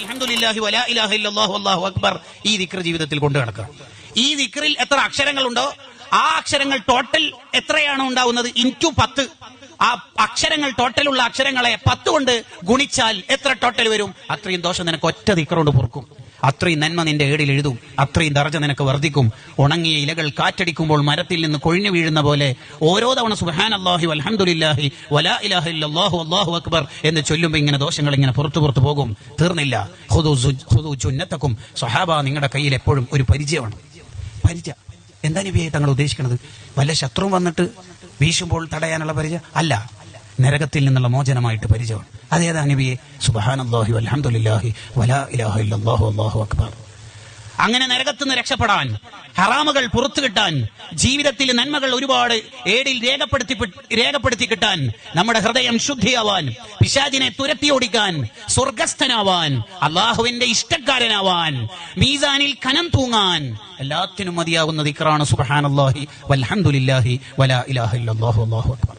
അൽഹംദുലില്ലാഹി വലാ ഇലാഹ ഇല്ലല്ലാഹു അല്ലാഹു അക്ബർ ഈ ദിക്ർ ജീവിതത്തിൽ കൊണ്ടു നടക്കുക. ഈ ദിക്റിൽ എത്ര അക്ഷരങ്ങളുണ്ടോ ആ അക്ഷരങ്ങൾ ടോട്ടൽ എത്രയാണോ ഉണ്ടാവുന്നത് ഇൻറ്റു 10. ആ അക്ഷരങ്ങൾ ടോട്ടലുള്ള അക്ഷരങ്ങളെ 10 കൊണ്ട് ഗുണിച്ചാൽ എത്ര ടോട്ടൽ വരും? അത്രയും ദോഷം നിനക്ക് ഒറ്റ ദിക്ർ കൊണ്ട് പൊറുക്കും. അത്രയും നന്മ നിന്റെ ഏടിൽ എഴുതും. അത്രയും ദർജ നിനക്ക് വർദ്ധിക്കും. ഉണങ്ങിയ ഇലകൾ കാറ്റടിക്കുമ്പോൾ മരത്തിൽ നിന്ന് കൊഴിഞ്ഞു വീഴുന്ന പോലെ ഓരോ തവണ സുബ്ഹാനല്ലാഹി വൽഹംദുലില്ലാഹി വലാ ഇലാഹ ഇല്ലല്ലാഹു അല്ലാഹു അക്ബർ എന്ന് ചൊല്ലുമ്പോൾ ഇങ്ങനെ ദോഷങ്ങൾ ഇങ്ങനെ പുറത്തു പോകും. തീർന്നില്ല. ഖുദൂ ജുന്നതകും. സ്വഹാബ, നിങ്ങളുടെ കയ്യിൽ എപ്പോഴും ഒരു പരിചയമാണ്. പരിചയം എന്താ നബിയെ തങ്ങൾ ഉദ്ദേശിക്കുന്നത്? വല്ല ശത്രു വന്നിട്ട് വീശുമ്പോൾ തടയാനുള്ള പരിചയം അല്ല, നരകത്തിൽ നിന്നുള്ള മോചനമായിട്ട് പരിചയമാണ്. അതേതാ നബിയെ? സുബ്ഹാനല്ലാഹി വൽഹംദുലില്ലാഹി വലാ ഇലാഹ ഇല്ലല്ലാഹു അല്ലാഹു അക്ബർ. അങ്ങനെ നരകത്തിൽ നിന്ന് രക്ഷപ്പെടാൻ, ഹറാമുകൾ പുറത്തു കിട്ടാൻ, ജീവിതത്തിൽ നന്മകൾ ഒരുപാട് ഏടിൽ രേഖപ്പെടുത്തി കിട്ടാൻ, നമ്മുടെ ഹൃദയം ശുദ്ധിയാവാൻ, പിശാചിനെ തുരത്തി ഓടിക്കാൻ, സ്വർഗസ്ഥനാവാൻ, അള്ളാഹുവിന്റെ ഇഷ്ടക്കാരനാവാൻ, മീസാനിൽ കനം തൂങ്ങാൻ, എല്ലാത്തിനും മതിയാകുന്ന ദിക്റാണ് സുബ്ഹാനല്ലാഹി വൽഹംദുലില്ലാഹി വലാ ഇലാഹ ഇല്ലല്ലാഹു അല്ലാഹു അക്ബർ.